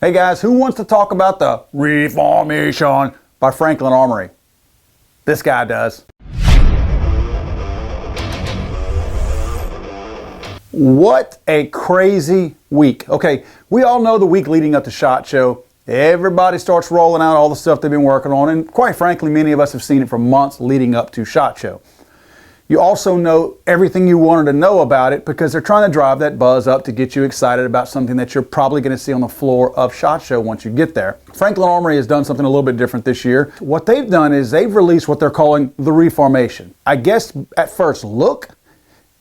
Hey guys, who wants to talk about the Reformation by Franklin Armory? This guy does. What a crazy week. Okay, we all know the week leading up to SHOT Show. Everybody starts rolling out all the stuff they've been working on, and quite frankly, many of us have seen it for months leading up to SHOT Show. You also know everything you wanted to know about it because they're trying to drive that buzz up to get you excited about something that you're probably going to see on the floor of SHOT Show once you get there. Franklin Armory has done something a little bit different this year. What they've done is they've released what they're calling the Reformation. I guess at first look,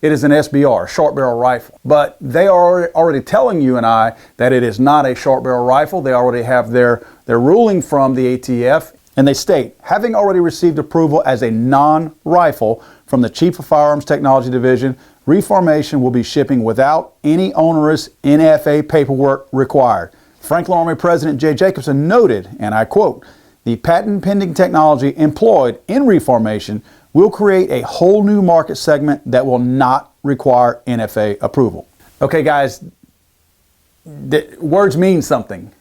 it is an SBR, short barrel rifle. But they are already telling you and I that it is not a short barrel rifle. They already have their ruling from the ATF. And they state, having already received approval as a non-rifle from the Chief of Firearms Technology Division, Reformation will be shipping without any onerous NFA paperwork required. Franklin Armory President Jay Jacobson noted, and I quote, "The patent-pending technology employed in Reformation will create a whole new market segment that will not require NFA approval." Okay, guys, words mean something.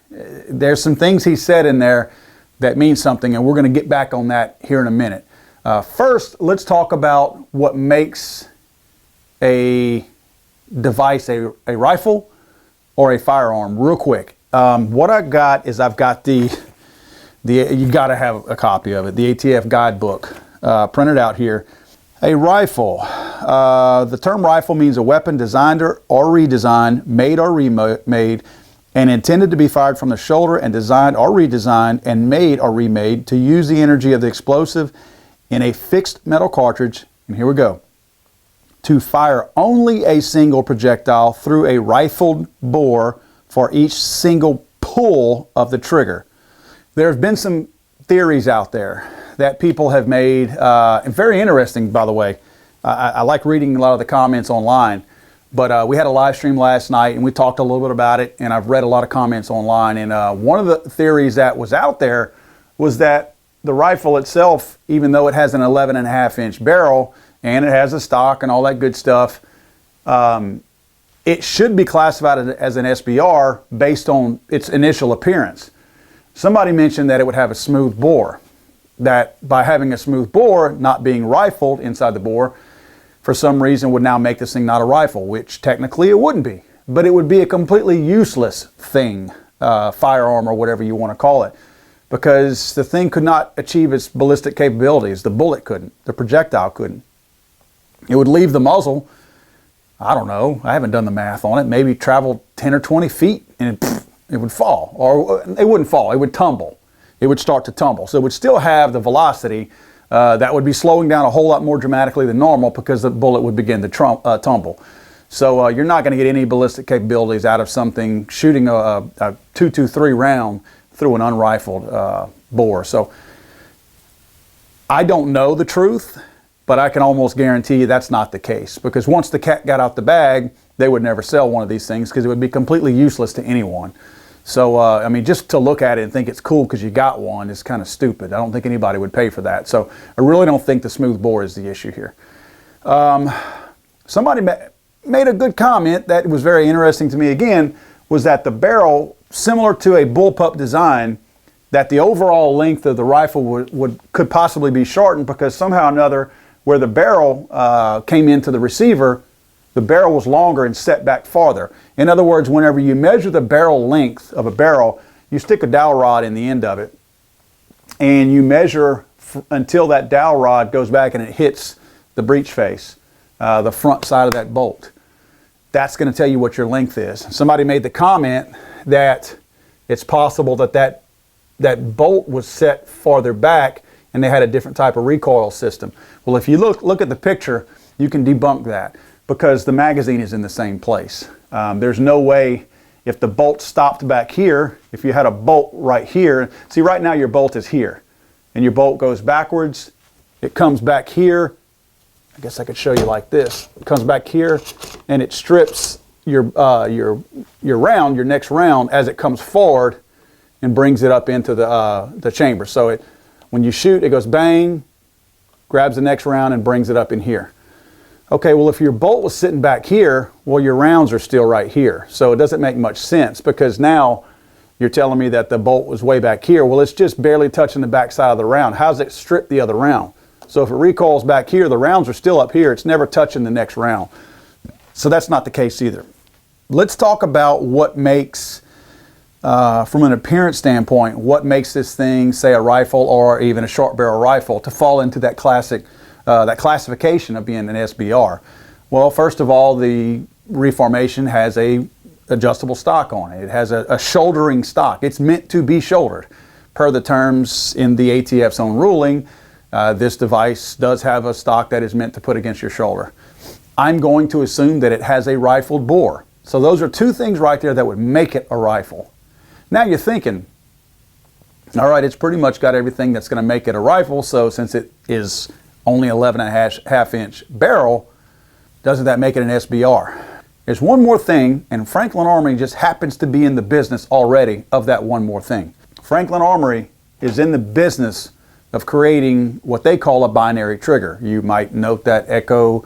There's some things he said in there that means something, and we're going to get back on that here in a minute. First, let's talk about what makes a device a rifle or a firearm real quick. What I got is I've got the you got to have a copy of it, the ATF guidebook printed out here. A rifle. The term rifle means a weapon designed or redesigned, made or remade, and intended to be fired from the shoulder and designed or redesigned and made or remade to use the energy of the explosive in a fixed metal cartridge, and here we go, to fire only a single projectile through a rifled bore for each single pull of the trigger. There have been some theories out there that people have made, and very interesting, by the way. I like reading a lot of the comments online. But we had a live stream last night and we talked a little bit about it, and I've read a lot of comments online, and one of the theories that was out there was that the rifle itself, even though it has an 11.5-inch barrel and it has a stock and all that good stuff, it should be classified as an SBR based on its initial appearance. Somebody mentioned that it would have a smooth bore, that by having a smooth bore, not being rifled inside the bore, for some reason would now make this thing not a rifle, which technically it wouldn't be. But it would be a completely useless thing, firearm or whatever you want to call it, because the thing could not achieve its ballistic capabilities. The bullet couldn't. The projectile couldn't. It would leave the muzzle, I don't know, I haven't done the math on it, maybe travel 10 or 20 feet and it would fall. Or it wouldn't fall, it would tumble. It would start to tumble. So it would still have the velocity that would be slowing down a whole lot more dramatically than normal because the bullet would begin to tumble. So you're not going to get any ballistic capabilities out of something shooting a .223 round through an unrifled bore. So I don't know the truth, but I can almost guarantee you that's not the case, because once the cat got out the bag, they would never sell one of these things because it would be completely useless to anyone. So, I mean, just to look at it and think it's cool because you got one is kind of stupid. I don't think anybody would pay for that. So I really don't think the smooth bore is the issue here. Somebody made a good comment that was very interesting to me again, was that the barrel, similar to a bullpup design, that the overall length of the rifle could possibly be shortened because somehow or another, where the barrel came into the receiver, the barrel was longer and set back farther. In other words, whenever you measure the barrel length of a barrel, you stick a dowel rod in the end of it, and you measure until that dowel rod goes back and it hits the breech face, the front side of that bolt. That's going to tell you what your length is. Somebody made the comment that it's possible that bolt was set farther back and they had a different type of recoil system. Well, if you look at the picture, you can debunk that because the magazine is in the same place. There's no way, if the bolt stopped back here, if you had a bolt right here, see right now your bolt is here and your bolt goes backwards, it comes back here. I guess I could show you like this. It comes back here and it strips your round, your next round, as it comes forward and brings it up into the chamber. So when you shoot, it goes bang, grabs the next round and brings it up in here. Okay, well, if your bolt was sitting back here, well, your rounds are still right here. So it doesn't make much sense because now You're telling me that the bolt was way back here. Well, it's just barely touching the back side of the round. How does it strip the other round? So if it recoils back here, the rounds are still up here. It's never touching the next round. So that's not the case either. Let's talk about what makes, from an appearance standpoint, what makes this thing, say a rifle or even a short barrel rifle, to fall into that that classification of being an SBR. Well, first of all, the Reformation has a adjustable stock on it. It has a shouldering stock. It's meant to be shouldered. Per the terms in the ATF's own ruling, this device does have a stock that is meant to put against your shoulder. I'm going to assume that it has a rifled bore. So those are two things right there that would make it a rifle. Now you're thinking, all right, it's pretty much got everything that's going to make it a rifle, so since it is only 11.5-inch barrel, doesn't that make it an SBR? There's one more thing, and Franklin Armory just happens to be in the business already of that one more thing. Franklin Armory is in the business of creating what they call a binary trigger. You might note that Echo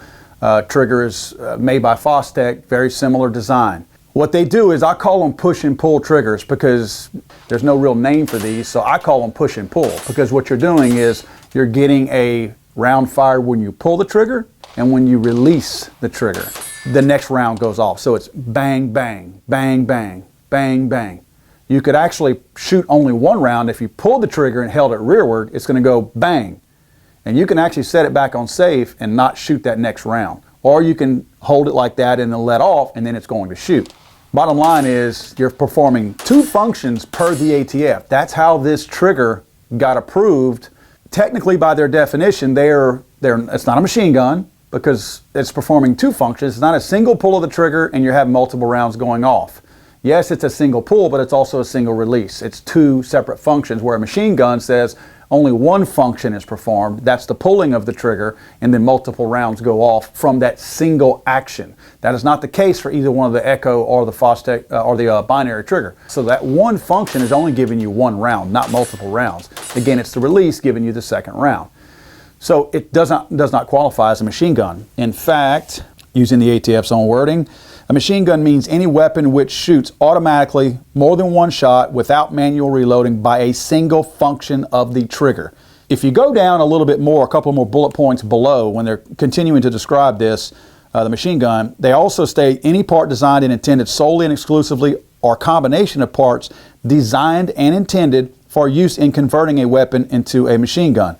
trigger is made by Fostech, very similar design. What they do is, I call them push and pull triggers because there's no real name for these, so I call them push and pull, because what you're doing is you're getting a round fired when you pull the trigger, and when you release the trigger, the next round goes off. So it's bang, bang, bang, bang, bang, bang. You could actually shoot only one round. If you pulled the trigger and held it rearward, it's going to go bang. And you can actually set it back on safe and not shoot that next round. Or you can hold it like that and then let off, and then it's going to shoot. Bottom line is, you're performing two functions per the ATF. That's how this trigger got approved. Technically, by their definition, it's not a machine gun, because it's performing two functions. It's not a single pull of the trigger and you have multiple rounds going off. Yes, it's a single pull, but it's also a single release. It's two separate functions, where a machine gun says only one function is performed. That's the pulling of the trigger, and then multiple rounds go off from that single action. That is not the case for either one of the Echo or the Fostech or the binary trigger. So that one function is only giving you one round, not multiple rounds. Again, it's the release giving you the second round. So it does not qualify as a machine gun. In fact, using the ATF's own wording, a machine gun means any weapon which shoots automatically more than one shot without manual reloading by a single function of the trigger. If you go down a little bit more, a couple more bullet points below, when they're continuing to describe this, the machine gun, they also state any part designed and intended solely and exclusively, or combination of parts designed and intended for use in converting a weapon into a machine gun.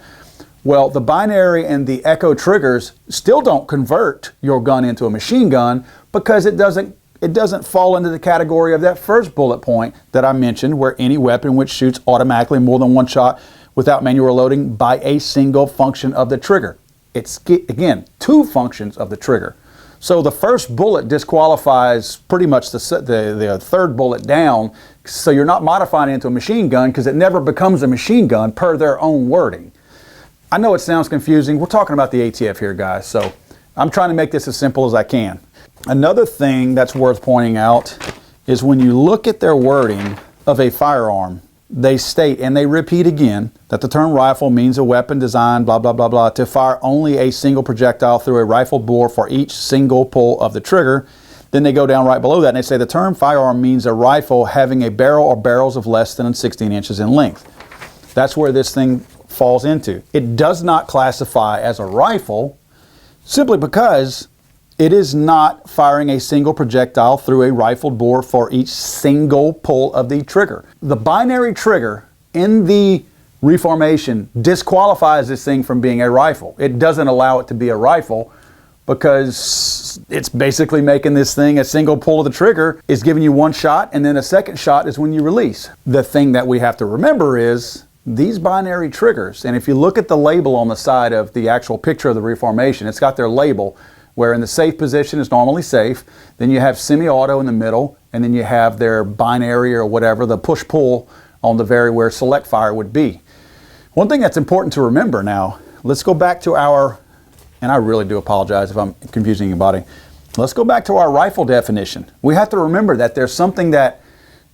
Well, the binary and the Echo triggers still don't convert your gun into a machine gun, because it doesn't fall into the category of that first bullet point that I mentioned, where any weapon which shoots automatically more than one shot without manual reloading by a single function of the trigger. It's, again, two functions of the trigger. So the first bullet disqualifies pretty much the third bullet down, so you're not modifying it into a machine gun, because it never becomes a machine gun per their own wording. I know it sounds confusing. We're talking about the ATF here, guys, so I'm trying to make this as simple as I can. Another thing that's worth pointing out is, when you look at their wording of a firearm, they state, and they repeat again, that the term rifle means a weapon designed, blah, blah, blah, blah, to fire only a single projectile through a rifle bore for each single pull of the trigger. Then they go down right below that and they say the term firearm means a rifle having a barrel or barrels of less than 16 inches in length. That's where this thing falls into. It does not classify as a rifle, simply because it is not firing a single projectile through a rifled bore for each single pull of the trigger. The binary trigger in the Reformation disqualifies this thing from being a rifle. It doesn't allow it to be a rifle, because it's basically making this thing a single pull of the trigger is giving you one shot, and then a second shot is when you release. The thing that we have to remember is, these binary triggers, and if you look at the label on the side of the actual picture of the Reformation, it's got their label, where in the safe position is normally safe, then you have semi-auto in the middle, and then you have their binary or whatever, the push-pull on the very where select fire would be. One thing that's important to remember now, let's go back to our, and I really do apologize if I'm confusing anybody, let's go back to our rifle definition. We have to remember that there's something that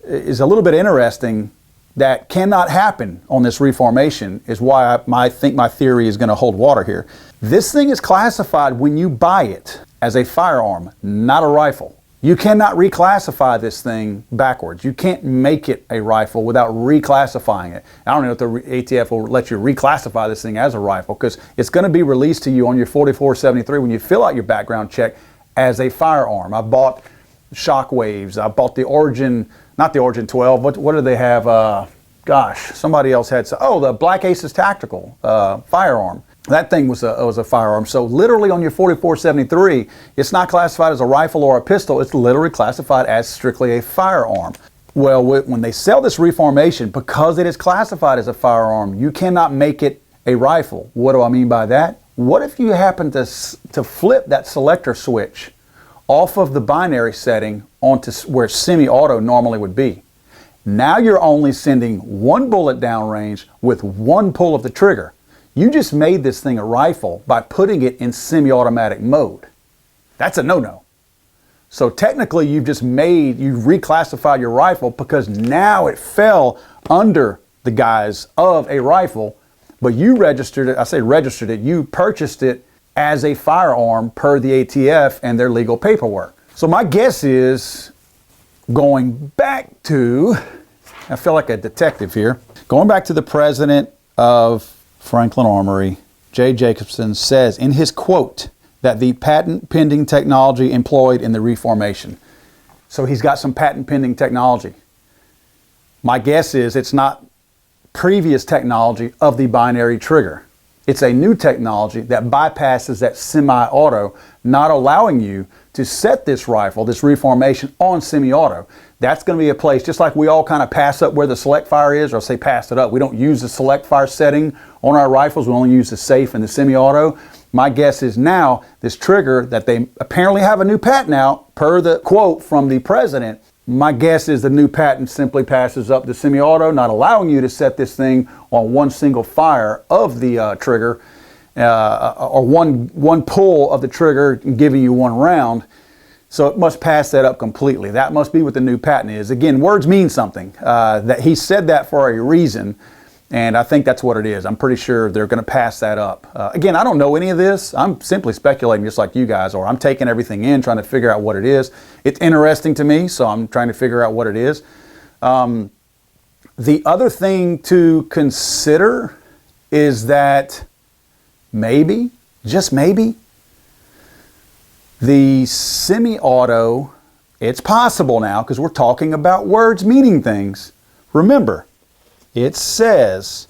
is a little bit interesting that cannot happen on this Reformation, is why I think my theory is going to hold water here. This thing is classified when you buy it as a firearm, not a rifle. You cannot reclassify this thing backwards. You can't make it a rifle without reclassifying it. I don't know if the ATF will let you reclassify this thing as a rifle, because it's going to be released to you on your 4473 when you fill out your background check as a firearm. I bought Shockwaves. I bought the Origin, not the Origin 12. What do they have? Gosh, somebody else had. The Black Aces Tactical firearm. That thing was a firearm. So literally on your 4473, it's not classified as a rifle or a pistol. It's literally classified as strictly a firearm. Well, when they sell this Reformation, because it is classified as a firearm, you cannot make it a rifle. What do I mean by that? What if you happen to flip that selector switch off of the binary setting onto where semi-auto normally would be? Now you're only sending one bullet downrange with one pull of the trigger. You just made this thing a rifle by putting it in semi-automatic mode. That's a no-no. So technically you reclassified your rifle, because now it fell under the guise of a rifle, but you registered it, you purchased it as a firearm per the ATF and their legal paperwork. So my guess is, going back to, I feel like a detective here, going back to the president of Franklin Armory, Jay Jacobson, says in his quote that the patent pending technology employed in the Reformation. So he's got some patent pending technology. My guess is it's not previous technology of the binary trigger. It's a new technology that bypasses that semi-auto, not allowing you to set this rifle, this Reformation, on semi-auto. That's going to be a place, just like we all kind of pass up where the select fire is, or say pass it up. We don't use the select fire setting on our rifles. We only use the safe and the semi-auto. My guess is now this trigger that they apparently have a new patent out, per the quote from the president, my guess is the new patent simply passes up the semi-auto, not allowing you to set this thing on one single fire of the trigger, or one pull of the trigger, giving you one round. So it must pass that up completely. That must be what the new patent is. Again, words mean something. That he said that for a reason, and I think that's what it is. I'm pretty sure they're going to pass that up. Again, I don't know any of this. I'm simply speculating just like you guys are. I'm taking everything in, trying to figure out what it is. It's interesting to me, so I'm trying to figure out what it is. The other thing to consider is that maybe, just maybe, the semi-auto, it's possible now, because we're talking about words meaning things. Remember, it says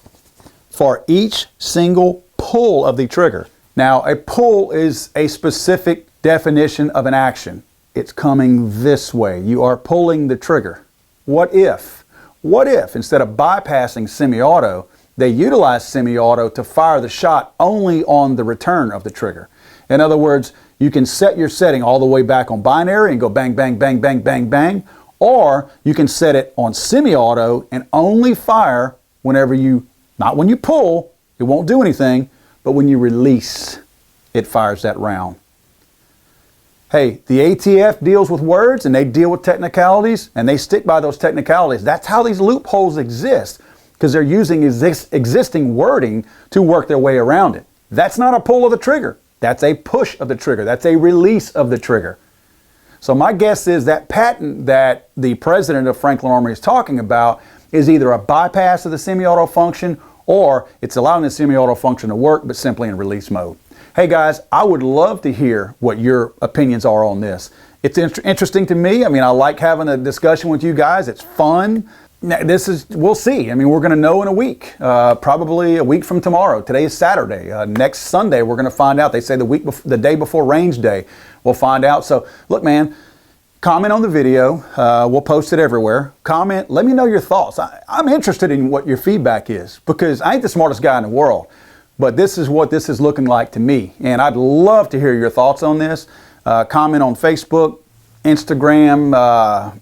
for each single pull of the trigger. Now, a pull is a specific definition of an action. It's coming this way. You are pulling the trigger. What if instead of bypassing semi-auto, they utilize semi-auto to fire the shot only on the return of the trigger? In other words, you can set your setting all the way back on binary and go bang, bang, bang, bang, bang, bang. Or you can set it on semi-auto and only fire whenever not when you pull, it won't do anything, but when you release, it fires that round. Hey, the ATF deals with words and they deal with technicalities, and they stick by those technicalities. That's how these loopholes exist, because they're using existing wording to work their way around it. That's not a pull of the trigger. That's a push of the trigger. That's a release of the trigger. So my guess is that patent that the president of Franklin Armory is talking about is either a bypass of the semi-auto function, or it's allowing the semi-auto function to work, but simply in release mode. Hey guys, I would love to hear what your opinions are on this. It's interesting to me. I mean, I like having a discussion with you guys. It's fun. We'll see. I mean, we're going to know in a week, probably a week from tomorrow. Today is Saturday. Next Sunday, we're going to find out. They say the day before range day, we'll find out. So look, man, comment on the video. We'll post it everywhere. Comment. Let me know your thoughts. I'm interested in what your feedback is, because I ain't the smartest guy in the world, but this is what this is looking like to me. And I'd love to hear your thoughts on this. Comment on Facebook, Instagram,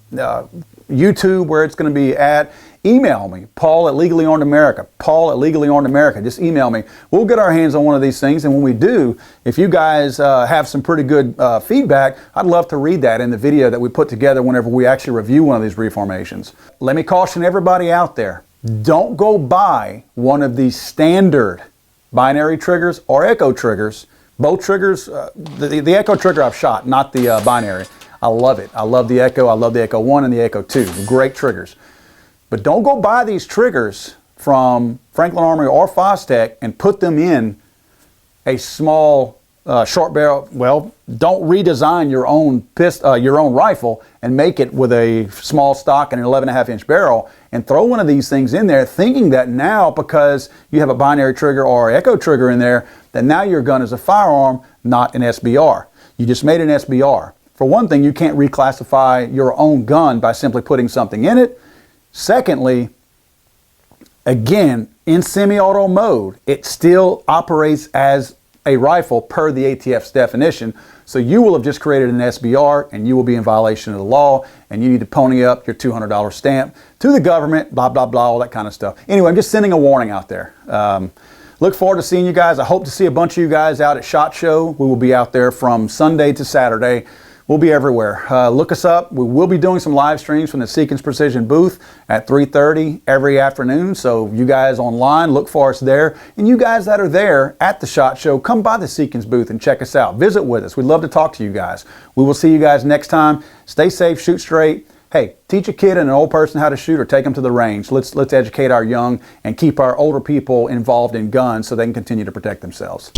YouTube, where it's going to be at. Email me, Paul at Legally Armed America. Paul at Legally Armed America. Just email me. We'll get our hands on one of these things, and when we do, if you guys have some pretty good feedback, I'd love to read that in the video that we put together whenever we actually review one of these reformations. Let me caution everybody out there, don't go buy one of these standard binary triggers or echo triggers. Both triggers, the echo trigger I've shot, not the binary. I love it. I love the Echo. I love the Echo 1 and the Echo 2. Great triggers. But don't go buy these triggers from Franklin Armory or Fostech and put them in a small short barrel. Well, don't redesign your own rifle and make it with a small stock and an 11.5-inch barrel and throw one of these things in there thinking that now, because you have a binary trigger or echo trigger in there, that now your gun is a firearm, not an SBR. You just made an SBR. For one thing, you can't reclassify your own gun by simply putting something in it. Secondly, again, in semi-auto mode, it still operates as a rifle per the ATF's definition. So you will have just created an SBR and you will be in violation of the law, and you need to pony up your $200 stamp to the government, blah, blah, blah, all that kind of stuff. Anyway, I'm just sending a warning out there. Look forward to seeing you guys. I hope to see a bunch of you guys out at SHOT Show. We will be out there from Sunday to Saturday. We'll be everywhere. Look us up. We will be doing some live streams from the Seekins Precision booth at 3:30 every afternoon. So you guys online, look for us there. And you guys that are there at the SHOT Show, come by the Seekins booth and check us out. Visit with us. We'd love to talk to you guys. We will see you guys next time. Stay safe, shoot straight. Hey, teach a kid and an old person how to shoot, or take them to the range. Let's educate our young and keep our older people involved in guns so they can continue to protect themselves.